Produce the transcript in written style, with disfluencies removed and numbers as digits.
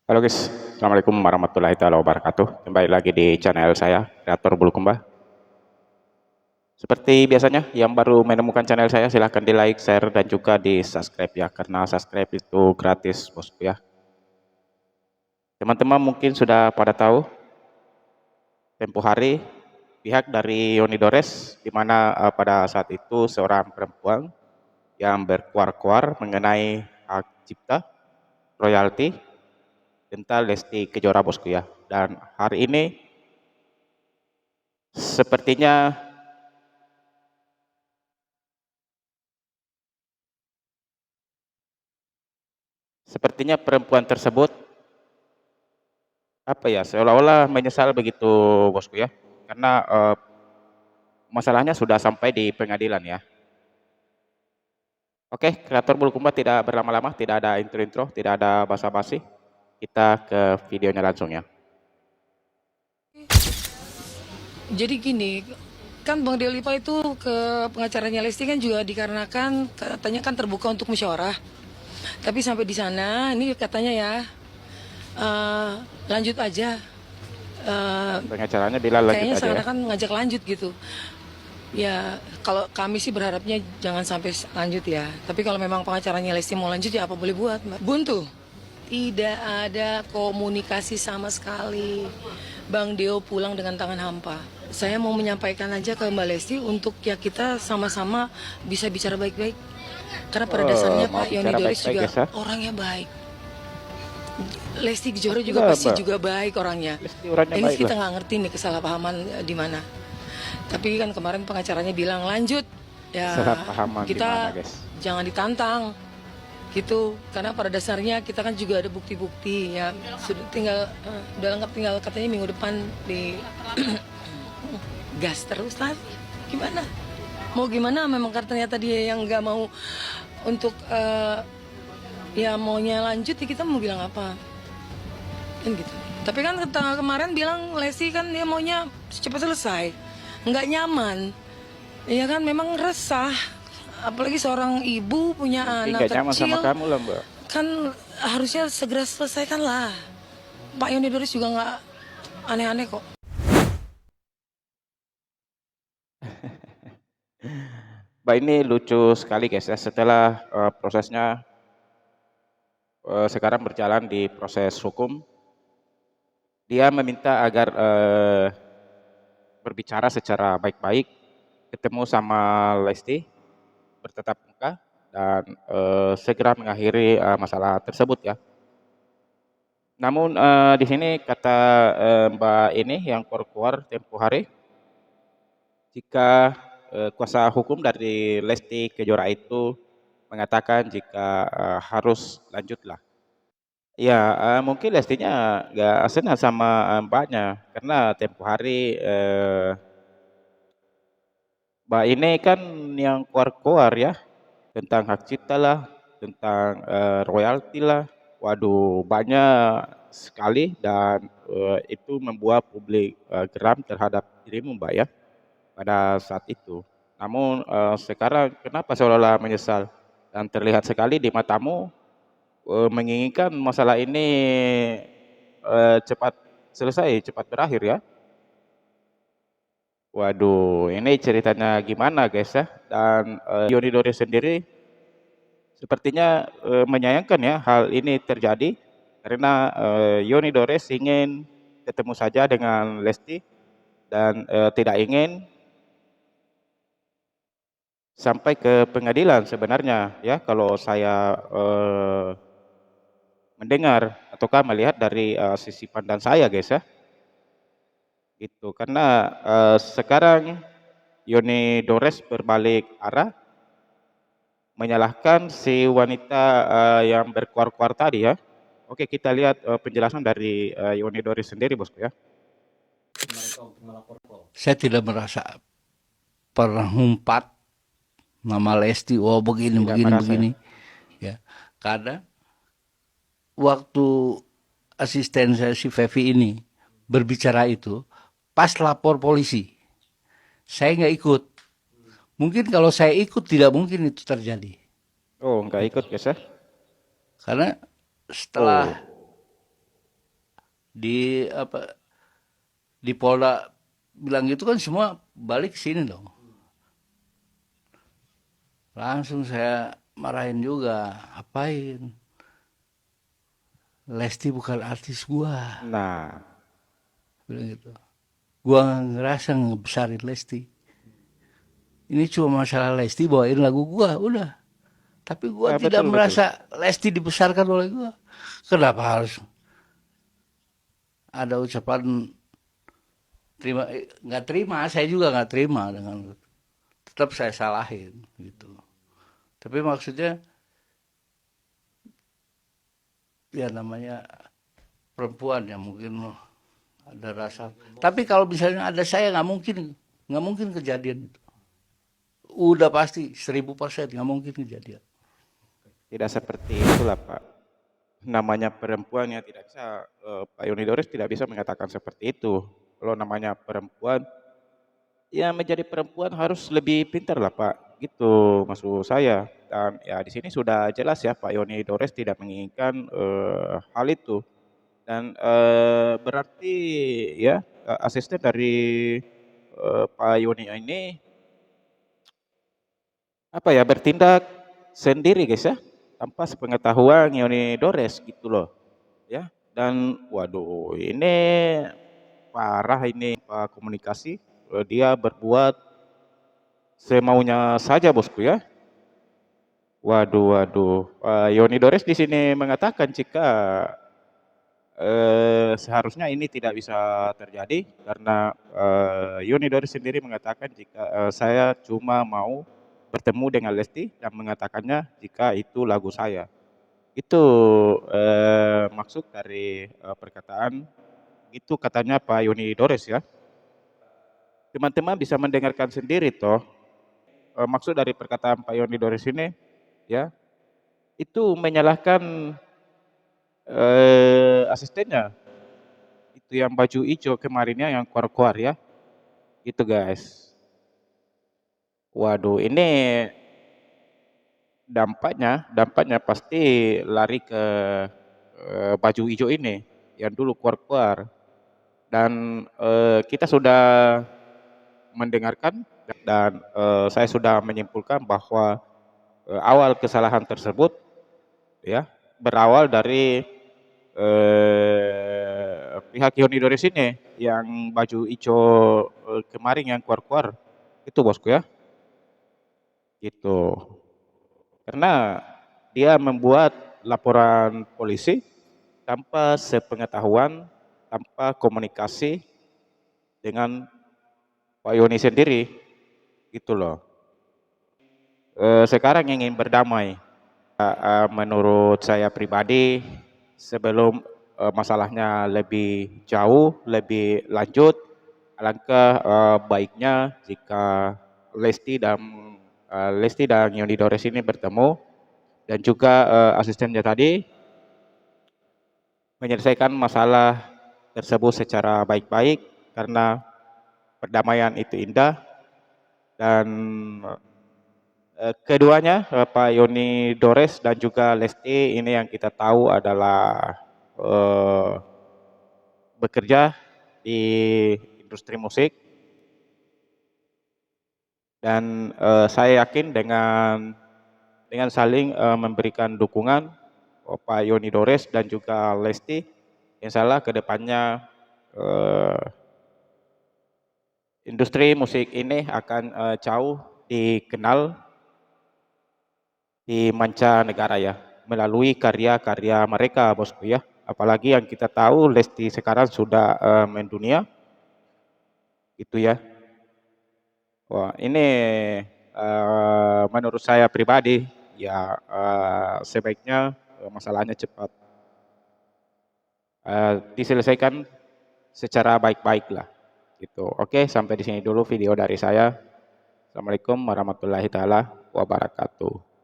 Halo guys, Assalamualaikum warahmatullahi taala wabarakatuh. Kembali lagi di channel saya, Kreator Bulukumba. Seperti biasanya, yang baru menemukan channel saya silahkan di like, share, dan juga di subscribe ya, karena subscribe itu gratis bosku ya. Teman-teman mungkin sudah pada tahu, tempo hari pihak dari Yonidores, di mana pada saat itu seorang perempuan yang berkuar-kuar mengenai hak cipta, royalti, tentang Lesti Kejora bosku ya. Dan hari ini sepertinya Sepertinya perempuan tersebut apa ya seolah-olah menyesal begitu bosku ya karena masalahnya sudah sampai di pengadilan ya. Oke, kreator Bulukumba tidak berlama-lama, tidak ada intro-intro, tidak ada basa-basi. Kita ke videonya langsung ya. Jadi gini, kan Bang Delipa itu ke pengacaranya Lesti kan juga dikarenakan katanya kan terbuka untuk musyawarah. Tapi sampai di sana, ini katanya ya eh, lanjut aja. Eh, Pengacaranya bilang lanjut Kayaknya aja ya. seakan-akan ngajak lanjut gitu. Ya kalau kami sih berharapnya jangan sampai lanjut ya. Tapi kalau memang pengacaranya Lesti mau lanjut ya apa boleh buat, Mbak. Buntu. Tidak ada komunikasi sama sekali. Bang Deo pulang dengan tangan hampa. Saya mau menyampaikan aja ke Mbak Lesti untuk ya kita sama-sama bisa bicara baik-baik. Karena pada dasarnya Mau Pak Yoni bicara Doris baik-baik juga guys ya. orangnya baik. Lesti Kejora juga Pastilah pasti mbak, juga baik orangnya. Lesti orangnya Ini baik kita lah. nggak ngerti nih kesalahpahaman di mana. Tapi kan kemarin pengacaranya bilang lanjut, Salah ya pahaman di mana kita guys. jangan ditantang gitu. Karena pada dasarnya kita kan juga ada bukti-bukti ya. Sudah tinggal udah lengkap tinggal katanya minggu depan di gas terus lah. Gimana? Mau gimana? Memang ternyata dia yang nggak mau untuk ya maunya lanjut ya kita mau bilang apa? Kan gitu. Tapi kan kemarin bilang Lesti kan dia maunya cepat selesai, nggak nyaman. Iya kan memang resah, apalagi seorang ibu punya Mungkin anak gak nyaman sama kecil, kamu lah mbak. kan harusnya segera selesaikan lah. Pak Yoni Doris juga nggak aneh-aneh kok. Mbak ini lucu sekali guys ya, setelah prosesnya sekarang berjalan di proses hukum. Dia meminta agar berbicara secara baik-baik, ketemu sama Lesti, bertatap muka, dan segera mengakhiri masalah tersebut ya. Namun di sini kata Mbak ini yang keluar tempo hari, jika kuasa hukum dari Lesti Kejora itu mengatakan jika harus lanjutlah. Ya, mungkin Lestinya nggak senang sama Mbaknya karena tempo hari Mbak ini kan yang keluar-keluar ya tentang hak cipta lah, tentang royalti lah. Waduh, banyak sekali dan itu membuat publik geram terhadap dirimu Mbak ya pada saat itu. Namun sekarang kenapa seolah-olah menyesal dan terlihat sekali di matamu menginginkan masalah ini cepat selesai, cepat berakhir ya. Waduh, ini ceritanya gimana guys ya? Dan Yoni Dori sendiri sepertinya menyayangkan ya hal ini terjadi karena Yoni Dores ingin ketemu saja dengan Lesti dan tidak ingin sampai ke pengadilan sebenarnya ya kalau saya mendengar ataukah melihat dari sisi pandang saya guys ya gitu karena sekarang Yoni Dores berbalik arah menyalahkan si wanita yang berkuar-kuar tadi ya. Oke, kita lihat penjelasan dari Yoni Doris sendiri, bosku ya. Saya tidak merasa pernah ngumpat nama Lesti, oh begini, Tidak begini, merasa ya. begini. Ya, karena waktu asisten saya si Fevi ini berbicara itu, pas lapor polisi, saya nggak ikut. Mungkin kalau saya ikut tidak mungkin itu terjadi. Oh, nggak ikut guys ya. Karena setelah Oh, di apa di Polda bilang gitu kan semua balik ke sini dong. Langsung saya marahin juga, apain? Lesti bukan artis gua, Nah, bilang gitu. Gua nggak ngerasa ngebesarin Lesti. Ini cuma masalah Lesti bawain lagu gua, udah. Tapi gua tidak betul betul. merasa Lesti dibesarkan oleh gua. Kenapa harus ada ucapan terima? Nggak terima, saya juga nggak terima dengan tetap saya salahin gitu. Tapi maksudnya ya namanya perempuan ya mungkin ada rasa. Tapi kalau misalnya ada saya nggak mungkin kejadian itu. Udah pasti 1000% nggak mungkin kejadian. Tidak seperti itulah Pak. Namanya perempuan ya tidak bisa, Pak Yonidores tidak bisa mengatakan seperti itu. Kalau namanya perempuan, ya menjadi perempuan harus lebih pintar lah Pak. Gitu maksud saya. Dan ya di sini sudah jelas ya Pak Yonidores tidak menginginkan hal itu. Dan berarti ya asisten dari Pak Yoni ini apa ya bertindak sendiri guys ya tanpa sepengetahuan Yoni Dores gitu loh ya. Dan waduh ini parah ini Pak komunikasi. Dia berbuat semaunya saja bosku ya. Waduh waduh Yoni Dores di sini mengatakan jika seharusnya ini tidak bisa terjadi karena Yoni Dori sendiri mengatakan jika saya cuma mau bertemu dengan Lesti dan mengatakannya jika itu lagu saya. Itu maksud dari perkataan itu katanya Pak Yoni Dores ya. Teman-teman bisa mendengarkan sendiri toh maksud dari perkataan Pak Yoni Dores ini ya itu menyalahkan asistennya itu yang baju hijau kemarinnya yang keluar-keluar ya. Gitu guys. Waduh, ini dampaknya pasti lari ke baju hijau ini yang dulu keluar-keluar. Dan kita sudah mendengarkan dan saya sudah menyimpulkan bahwa awal kesalahan tersebut ya berawal dari pihak Yonidori sini yang baju hijau kemarin yang keluar-keluar itu bosku ya. Gitu. Karena dia membuat laporan polisi tanpa sepengetahuan, tanpa komunikasi dengan Pak Yoni sendiri, gitu loh. Sekarang ingin berdamai. Menurut saya pribadi, sebelum masalahnya lebih jauh, lebih lanjut, alangkah baiknya jika Lesti dan Yoni Dores ini bertemu dan juga asistennya tadi menyelesaikan masalah tersebut secara baik-baik karena perdamaian itu indah dan keduanya Pak Yoni Dores dan juga Lesti ini yang kita tahu adalah eh, bekerja di industri musik dan saya yakin dengan saling memberikan dukungan Pak Yoni Dores dan juga Lesti, insya Allah kedepannya industri musik ini akan jauh dikenal di mancanegara ya, melalui karya-karya mereka bosku ya. Apalagi yang kita tahu Lesti sekarang sudah mendunia, itu ya. Wah ini menurut saya pribadi ya sebaiknya masalahnya cepat diselesaikan secara baik-baik lah. Gitu. Oke, sampai di sini dulu video dari saya. Assalamualaikum warahmatullahi taala wabarakatuh.